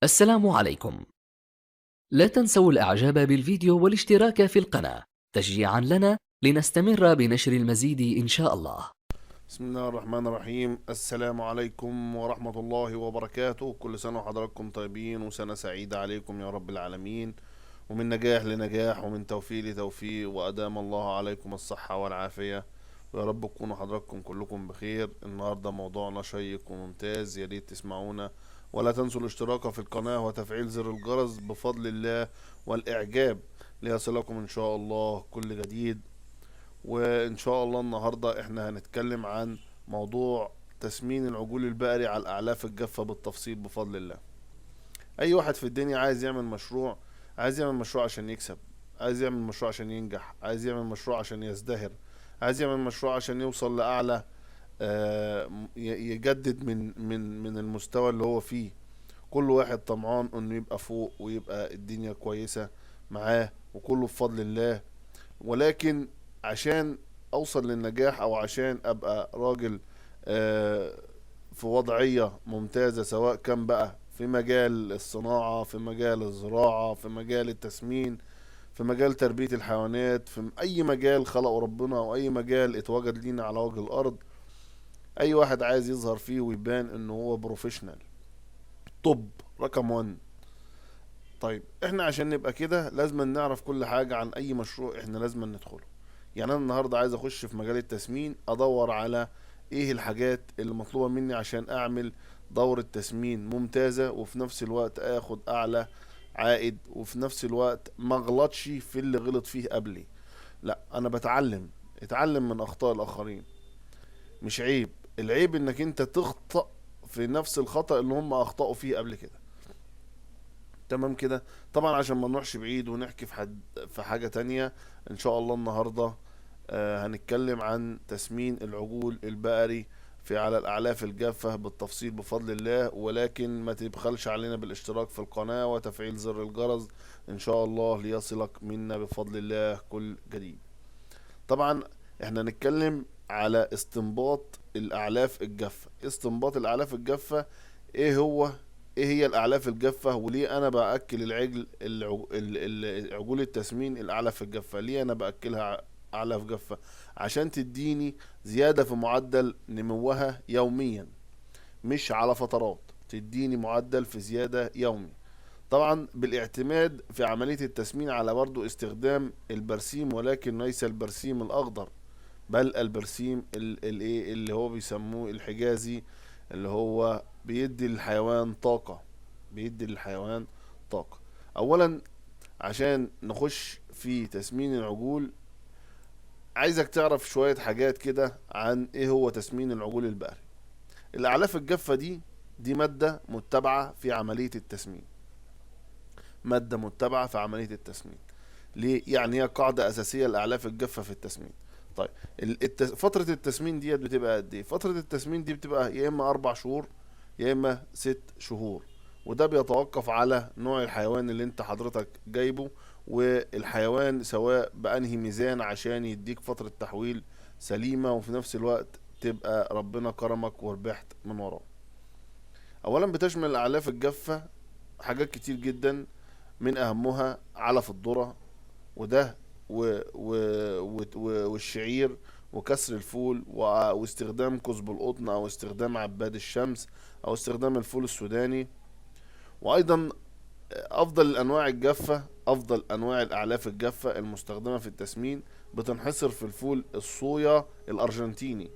السلام عليكم. لا تنسوا الإعجاب بالفيديو والاشتراك في القناة تشجيعا لنا لنستمر بنشر المزيد إن شاء الله. بسم الله الرحمن الرحيم. السلام عليكم ورحمة الله وبركاته. كل سنة وحضراتكم طيبين وسنة سعيدة عليكم يا رب العالمين، ومن نجاح لنجاح ومن توفيق لتوفيق، وأدام الله عليكم الصحة والعافية، ويا رب تكونوا حضراتكم كلكم بخير. النهاردة موضوعنا شيق وممتاز، يا ريت تسمعونا، ولا تنسوا الاشتراك في القناة وتفعيل زر الجرس بفضل الله والإعجاب ليصلكم إن شاء الله كل جديد. وان شاء الله النهاردة احنا هنتكلم عن موضوع تسمين العجول البقري على الاعلاف الجافة بالتفصيل بفضل الله. اي واحد في الدنيا عايز يعمل مشروع، عايز يعمل مشروع عشان يكسب، عايز يعمل مشروع عشان ينجح، عايز يعمل مشروع عشان يزدهر، عايز يعمل مشروع عشان يوصل لأعلى، يجدد من المستوى اللي هو فيه. كل واحد طمعان انه يبقى فوق ويبقى الدنيا كويسة معاه، وكله بفضل الله. ولكن عشان اوصل للنجاح، او عشان ابقى راجل آه، في وضعية ممتازة، سواء كان بقى في مجال الصناعة، في مجال الزراعة، في مجال التسمين، في مجال تربية الحيوانات، في اي مجال خلقه ربنا، او اي مجال اتوجد لينا على وجه الارض، اي واحد عايز يظهر فيه ويبان انه هو بروفيشنال، طب رقم 1. طيب احنا عشان نبقى كده لازم نعرف كل حاجة عن اي مشروع احنا لازم ندخله. يعني انا النهاردة عايز اخش في مجال التسمين، ادور على ايه الحاجات اللي مطلوبة مني عشان اعمل دورة تسمين ممتازة، وفي نفس الوقت اخد اعلى عائد، وفي نفس الوقت ما اغلطش في اللي غلط فيه قبلي. لا، انا اتعلم من اخطاء الاخرين، مش عيب. العيب انك انت تخطأ في نفس الخطأ اللي هم اخطأوا فيه قبل كده. تمام كده. طبعا عشان ما نروحش بعيد ونحكي في حاجة تانية، ان شاء الله النهاردة هنتكلم عن تسمين العجول البقري في على الاعلاف الجافة بالتفصيل بفضل الله. ولكن ما تبخلش علينا بالاشتراك في القناة وتفعيل زر الجرس ان شاء الله ليصلك منا بفضل الله كل جديد. طبعا احنا هنتكلم على استنباط الاعلاف الجافة. استنباط الاعلاف الجافة ايه هو؟ ايه هي الاعلاف الجافة؟ وليه انا باكل العجل عجول التسمين الاعلاف الجافة؟ ليه انا باكلها اعلاف جافة؟ عشان تديني زيادة في معدل نموها يوميا، مش على فترات، تديني معدل في زيادة يومي. طبعا بالاعتماد في عملية التسمين على برضو استخدام البرسيم، ولكن ليس البرسيم الاخضر، بل البرسيم الايه اللي هو بيسموه الحجازي، اللي هو بيدي للحيوان طاقة، بيدي للحيوان طاقة. اولا عشان نخش في تسمين العجول، عايزك تعرف شوية حاجات كده عن ايه هو تسمين العجول البقري. الاعلاف الجافة دي مادة متبعة في عملية التسمين، مادة متبعة في عملية التسمين. ليه؟ يعني هي قاعدة أساسية لأعلاف الجافة في التسمين. طيب فترة التسمين ديت بتبقى قد إيه؟ فترة التسمين دي بتبقى يا إما 4 شهور يا إما 6 شهور، وده بيتوقف على نوع الحيوان اللي أنت حضرتك جايبه، والحيوان سواء بأنهي ميزان عشان يديك فترة تحويل سليمة، وفي نفس الوقت تبقى ربنا كرمك وربحت من وراه. أولا بتشمل الأعلاف الجافة حاجات كتير جدا، من أهمها علف الذرة، وده والشعير، وكسر الفول، واستخدام كزب القطن، او استخدام عباد الشمس، او استخدام الفول السوداني. وايضا افضل الانواع الجافة، افضل انواع الاعلاف الجافة المستخدمة في التسمين بتنحصر في الفول الصويا الارجنتيني،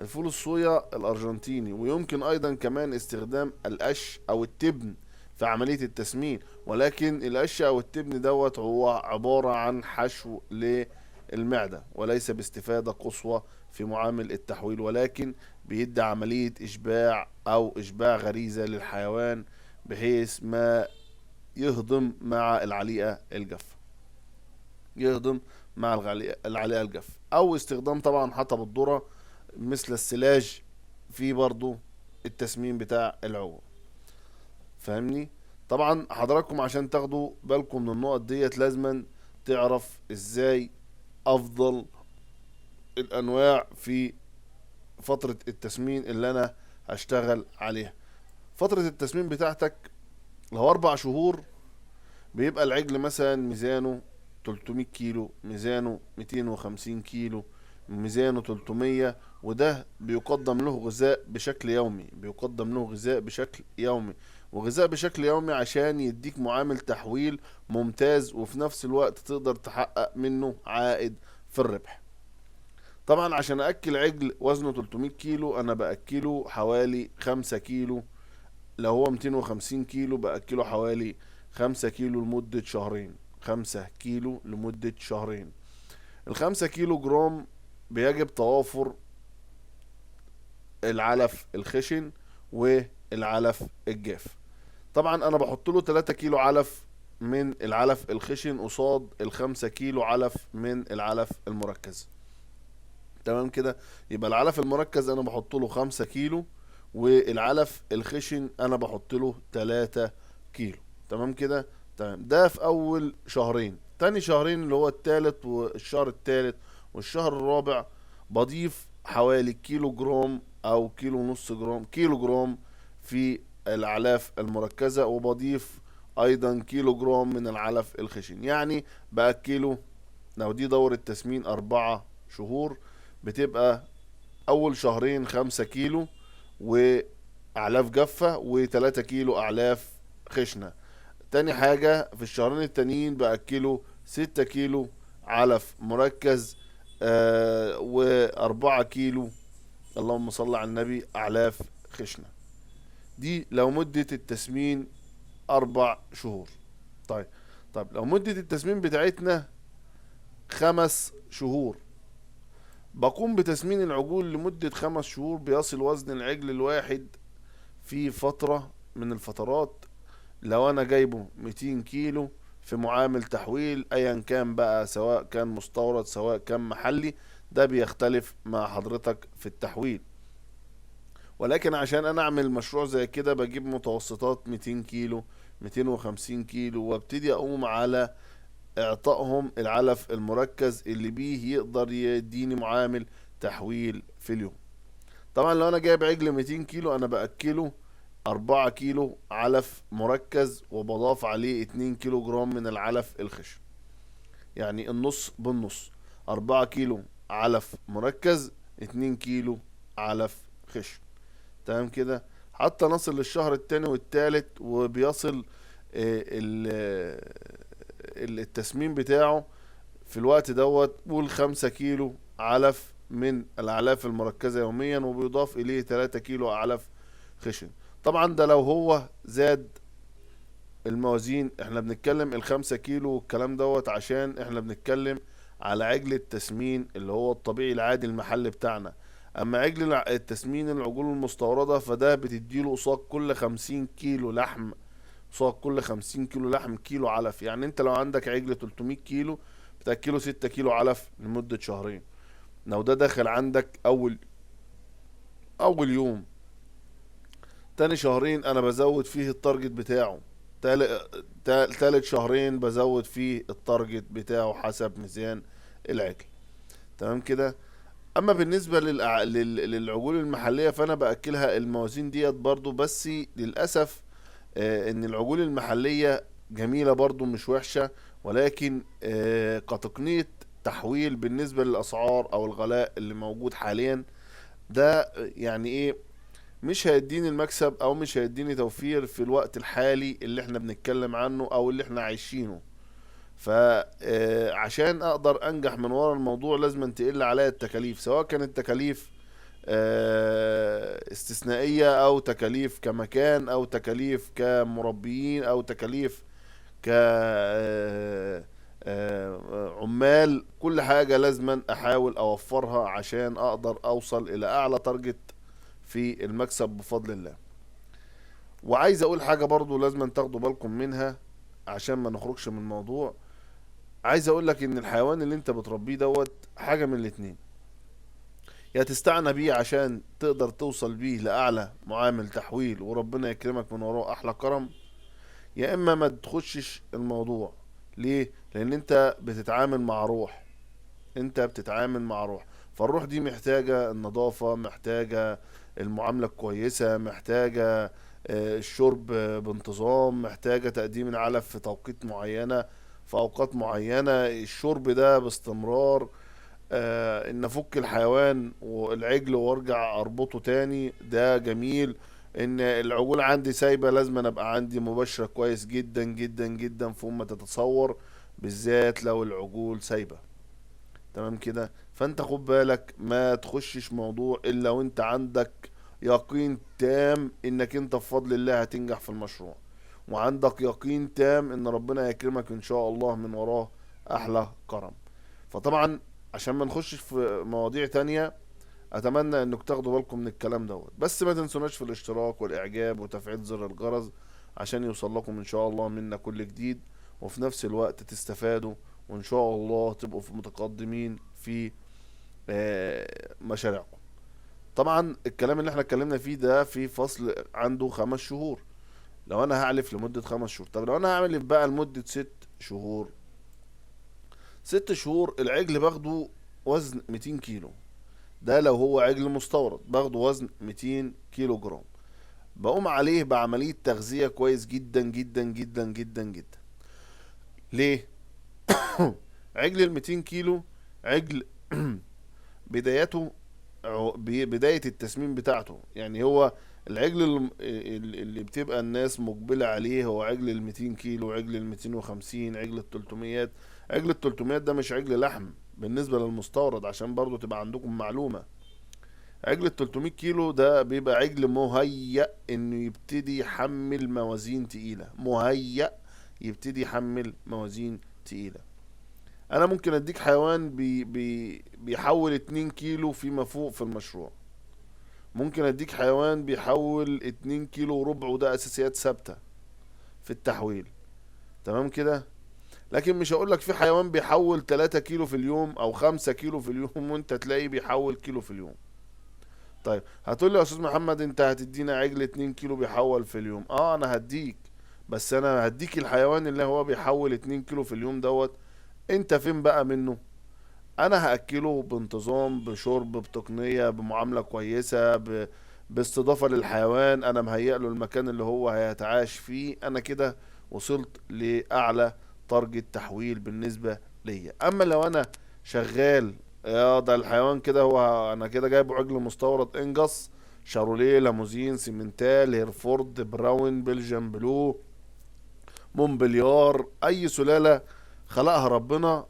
الفول الصويا الارجنتيني. ويمكن ايضا كمان استخدام القش او التبن في عملية التسمين، ولكن القش او التبن دوت هو عبارة عن حشو للمعدة، وليس باستفادة قصوى في معامل التحويل، ولكن بيدي عملية اشباع او اشباع غريزة للحيوان، بحيث ما يهضم مع العليقة الجافة، يهضم مع العليقة الجافة. او استخدام طبعا حطب الذرة مثل السلاج في برضو التسمين بتاع العجول. فاهمني؟ طبعا حضراتكم عشان تاخدوا بالكم من النقط ديت لازما تعرف ازاي افضل الانواع في فترة التسمين اللي انا هشتغل عليها. فترة التسمين بتاعتك لو 4 شهور بيبقى العجل مثلا ميزانه 300 كيلو، ميزانه 250 كيلو، ميزانه 300. وده بيقدم له غذاء بشكل يومي، بيقدم له غذاء بشكل يومي، وغذاء بشكل يومي عشان يديك معامل تحويل ممتاز، وفي نفس الوقت تقدر تحقق منه عائد في الربح. طبعا عشان اكل عجل وزنه 300 كيلو انا باكله حوالي 5 كيلو. لو هو 250 كيلو باكله حوالي 5 كيلو لمدة شهرين. 5 كيلو لمدة شهرين. الخمسة كيلو جرام بيجب توافر العلف الخشن والعلف الجاف. طبعا انا بحط له 3 كيلو علف من العلف الخشن قصاد ال5 كيلو علف من العلف المركز. تمام كده. يبقى العلف المركز انا بحط له 5 كيلو، والعلف الخشن انا بحط له 3 كيلو. تمام كده. تمام. ده في اول شهرين. تاني شهرين اللي هو التالت والشهر التالت والشهر الرابع بضيف حوالي كيلو جرام او كيلو ونص جرام، كيلو جرام في الاعلاف المركزة، وبضيف ايضا كيلو جرام من العلف الخشن. يعني باكله، لو دي دورة تسمين 4 شهور، بتبقى اول شهرين 5 كيلو واعلاف جافة و3 كيلو اعلاف خشنة. تاني حاجة في الشهرين التانيين باكله 6 كيلو علف مركز، و4 كيلو، اللهم صل على النبي، اعلاف خشنة. دي لو مدة التسمين 4 شهور. طيب. طب لو مدة التسمين بتاعتنا 5 شهور، بقوم بتسمين العجول لمدة 5 شهور. بيصل وزن العجل الواحد في فترة من الفترات، لو انا جايبه 200 كيلو في معامل تحويل ايا كان بقى، سواء كان مستورد سواء كان محلي، ده بيختلف مع حضرتك في التحويل. ولكن عشان انا اعمل مشروع زي كده بجيب متوسطات 200 كيلو، 250 كيلو، وابتدي اقوم على اعطائهم العلف المركز اللي بيه يقدر يديني معامل تحويل في اليوم. طبعا لو انا جايب عجل 200 كيلو انا باكله 4 كيلو علف مركز، وبضاف عليه 2 كيلو جرام من العلف الخشن. يعني النص بالنص، 4 كيلو علف مركز، 2 كيلو علف خشن. تمام كده. حتى نصل للشهر التاني والتالت وبيصل التسمين بتاعه في الوقت دوت. قول 5 كيلو علف من الأعلاف المركزة يوميا، وبيضاف إليه 3 كيلو أعلاف خشن. طبعا ده لو هو زاد الموازين. احنا بنتكلم ال5 كيلو والكلام دوت عشان احنا بنتكلم على عجل التسمين اللي هو الطبيعي العادي المحل بتاعنا. اما عجل التسمين العجول المستوردة فده بتديله قصاد كل 50 كيلو لحم، قصاد كل 50 كيلو لحم كيلو علف. يعني انت لو عندك عجل 300 كيلو بتاكله 6 كيلو علف لمدة شهرين. لو ده داخل عندك اول يوم. تاني شهرين انا بزود فيه التارجت بتاعه. تالت شهرين بزود فيه التارجت بتاعه حسب ميزان العجل. تمام كده. اما بالنسبة للعجول المحلية فانا باكلها الموازين ديت برضو. بس للأسف ان العجول المحلية جميلة برضو مش وحشة، ولكن كتقنية تحويل بالنسبة للأسعار او الغلاء اللي موجود حاليا ده يعني ايه، مش هيديني المكسب او مش هيديني توفير في الوقت الحالي اللي احنا بنتكلم عنه او اللي احنا عايشينه. فعشان اقدر انجح من ورا الموضوع لازم تقل عليا التكاليف، سواء كانت تكاليف استثنائية او تكاليف كمكان او تكاليف كمربيين او تكاليف ك عمال. كل حاجة لازم احاول اوفرها عشان اقدر اوصل الى اعلى تارجت في المكسب بفضل الله. وعايز اقول حاجة برضو لازم تاخدوا بالكم منها عشان ما نخرجش من الموضوع. عايز اقول لك ان الحيوان اللي انت بتربيه دوت حاجة من الاتنين: يا تستعنى بيه عشان تقدر توصل بيه لأعلى معامل تحويل وربنا يكرمك من وراه أحلى كرم، يا إما ما تخشش الموضوع. ليه؟ لأن أنت بتتعامل مع روح. أنت بتتعامل مع روح، فالروح دي محتاجة النظافة، محتاجة المعاملة الكويسة، محتاجة الشرب بانتظام، محتاجة تقديم العلف في توقيت معينة، في اوقات معينة، الشرب ده باستمرار. ان افك الحيوان والعجل وارجع اربطه تاني، ده جميل. ان العجول عندي سايبة، لازم أنا ابقى عندي مباشرة كويس جدا جدا جدا فوق ما تتصور، بالذات لو العجول سايبة. تمام كده. فانت خد بالك ما تخشش موضوع الا وانت عندك يقين تام انك انت بفضل الله هتنجح في المشروع، وعندك يقين تام ان ربنا يكرمك ان شاء الله من وراه احلى كرم. فطبعا عشان ما نخشش في مواضيع تانية، اتمنى انك تاخدوا بالكم من الكلام دوت. بس ما تنسوناش في الاشتراك والاعجاب وتفعيل زر الجرس عشان يوصل لكم ان شاء الله منا كل جديد، وفي نفس الوقت تستفادوا، وان شاء الله تبقوا في متقدمين في مشاريعكم. طبعا الكلام اللي احنا اتكلمنا فيه ده في فصل عنده 5 شهور. لو انا هعلف لمدة 5 شهور، طب لو انا هعمل بقى لمدة 6 شهور، 6 شهور العجل باخده وزن 200 كيلو. ده لو هو عجل مستورد باخده وزن 200 كيلو جرام. بقوم عليه بعملية تغذية كويس جدا جدا جدا جدا جدا. ليه؟ عجل ال 200 كيلو عجل بدايته، بداية التسمين بتاعته، يعني هو العجل اللي بتبقى الناس مقبلة عليه هو عجل ال 200 كيلو، عجل ال 250، عجل ال 300. عجل ال 300 ده مش عجل لحم بالنسبة للمستورد، عشان برضو تبقى عندكم معلومة. عجل ال 300 كيلو ده بيبقى عجل مهيأ انه يبتدي يحمل موازين تقيلة، مهيأ يبتدي يحمل موازين تقيلة. انا ممكن اديك حيوان بيحول 2 كيلو فيما فوق في المشروع، ممكن اديك حيوان بيحول 2 كيلو وربع، وده اساسيات ثابتة في التحويل. تمام كده. لكن مش هقول لك في حيوان بيحول 3 كيلو في اليوم او 5 كيلو في اليوم وانت تلاقيه بيحول كيلو في اليوم. طيب هتقول لي يا استاذ محمد انت هتدينا عجل 2 كيلو بيحول في اليوم. اه انا هديك، بس انا هديك الحيوان اللي هو بيحول 2 كيلو في اليوم دوت. انت فين بقى منه؟ انا هاكله بانتظام، بشرب، بتقنيه، بمعامله كويسه، باستضافه للحيوان، انا مهيئ له المكان اللي هو هيتعاش فيه. انا كده وصلت لاعلى تارجت تحويل بالنسبه ليا. اما لو انا شغال، يا ده الحيوان كده هو انا كده جايبه عجل مستورد انجص، شاروليه، لاموزين، سيمنتال، هيرفورد، براون، بلجن بلو، مونبليار، اي سلاله خلقها ربنا،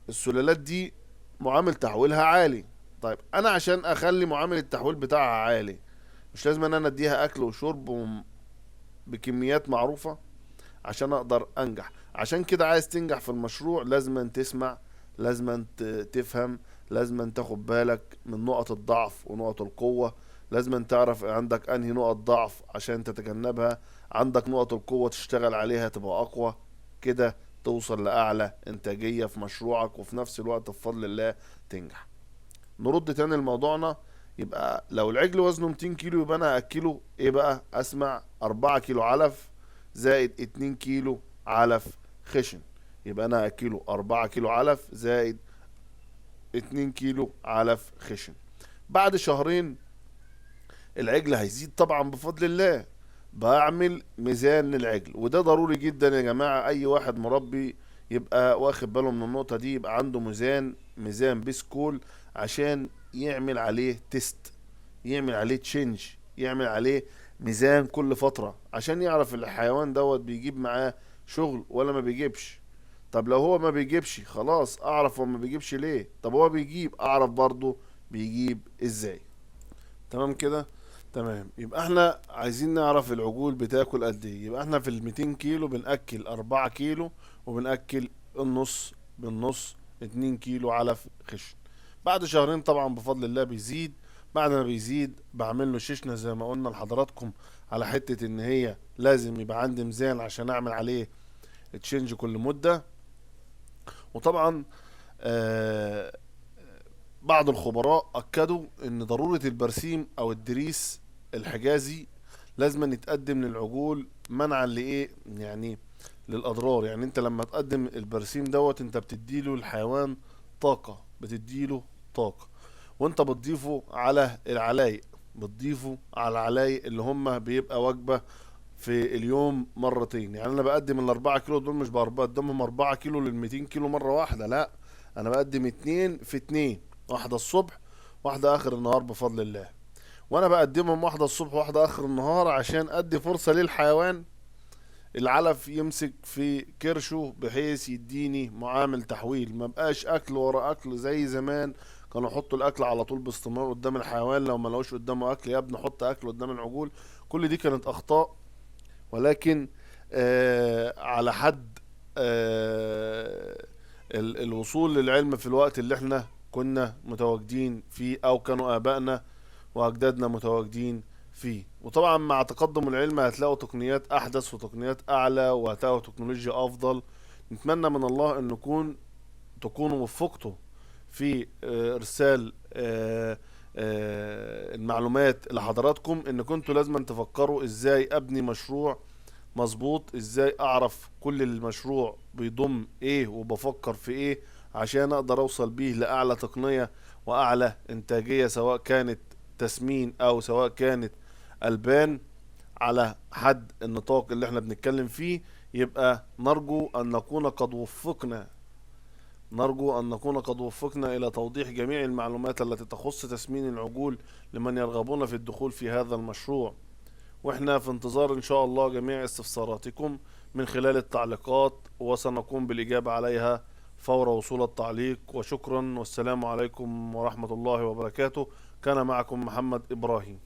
السلالات دي معامل تحويلها عالي. طيب انا عشان اخلي معامل التحويل بتاعها عالي، مش لازم ان انا اديها اكل وشرب بكميات معروفة عشان اقدر انجح. عشان كده عايز تنجح في المشروع لازم أن تسمع، لازم أن تفهم، لازم أن تاخد بالك من نقط الضعف ونقط القوة. لازم أن تعرف عندك انهي نقط ضعف عشان تتجنبها، عندك نقط القوة تشتغل عليها تبقى اقوى. كده توصل لأعلى إنتاجية في مشروعك، وفي نفس الوقت بفضل الله تنجح. نرد تاني لموضوعنا. يبقى لو العجل وزنه 200 كيلو يبقى أنا هأكله إيه بقى؟ أسمع 4 كيلو علف زائد 2 كيلو علف خشن. يبقى أنا هأكله 4 كيلو علف زائد 2 كيلو علف خشن. بعد شهرين العجل هيزيد طبعا بفضل الله. بعمل ميزان للعجل، وده ضروري جدا يا جماعة. اي واحد مربي يبقى واخد باله من النقطة دي، يبقى عنده ميزان بسكول عشان يعمل عليه تيست، يعمل عليه تشينج، يعمل عليه ميزان كل فترة عشان يعرف الحيوان دوت بيجيب معاه شغل ولا ما بيجيبش. طب لو هو ما بيجيبش خلاص اعرف هو ما بيجيبش ليه، طب هو بيجيب اعرف برضه بيجيب ازاي. تمام كده. تمام. يبقى احنا عايزين نعرف العجول بتاكل قد ايه. يبقى احنا في ال 200 كيلو بنأكل 4 كيلو، وبنأكل النص بالنص 2 كيلو علف خشن. بعد شهرين طبعا بفضل الله بيزيد. بعد ما بيزيد بعمل له ششنة زي ما قلنا لحضراتكم، على حتة ان هي لازم يبقى عندي ميزان عشان اعمل عليه تشينج كل مدة. وطبعا آه بعض الخبراء اكدوا ان ضرورة البرسيم او الدريس الحجازي لازم يتقدم للعجول منعا لايه، يعني للاضرار. يعني انت لما تقدم البرسيم دوت انت بتديله الحيوان طاقة، بتديله طاقة، وانت بتضيفه على العلايق. بتضيفوا على العلاي اللي هم بيبقى وجبة في اليوم مرتين. يعني انا بقدم ال4 كيلو دول، مش بقدمهم 4 كيلو لل200 كيلو مرة واحدة، لا، انا بقدم 2 في 2، واحدة الصبح واحدة اخر النهار بفضل الله. وانا بقدمهم واحدة الصبح واحدة اخر النهار عشان ادي فرصة للحيوان العلف يمسك في كرشه، بحيث يديني معامل تحويل، ما بقاش اكل ورا اكل زي زمان. كانوا يحطوا الاكل على طول باستمرار قدام الحيوان، لو ما لقوش قدامه اكل يا ابني حط اكل قدام العجول. كل دي كانت اخطاء، ولكن على حد الوصول للعلم في الوقت اللي احنا كنا متواجدين فيه، او كانوا ابائنا واجدادنا متواجدين فيه. وطبعا مع تقدم العلم هتلاقوا تقنيات احدث وتقنيات اعلى، وهتلاقوا تكنولوجيا افضل. نتمنى من الله ان تكونوا وفقتوا في ارسال المعلومات لحضراتكم، ان كنتوا لازم تفكروا ازاي ابني مشروع مظبوط، ازاي اعرف كل المشروع بيضم ايه وبفكر في ايه، عشان اقدر اوصل بيه لاعلى تقنية واعلى انتاجية، سواء كانت تسمين او سواء كانت البان، على حد النطاق اللي احنا بنتكلم فيه. يبقى نرجو أن نكون قد وفقنا إلى توضيح جميع المعلومات التي تخص تسمين العجول لمن يرغبون في الدخول في هذا المشروع. واحنا في انتظار ان شاء الله جميع استفساراتكم من خلال التعليقات، وسنقوم بالإجابة عليها فور وصول التعليق. وشكرا، والسلام عليكم ورحمة الله وبركاته. كان معكم محمد إبراهيم.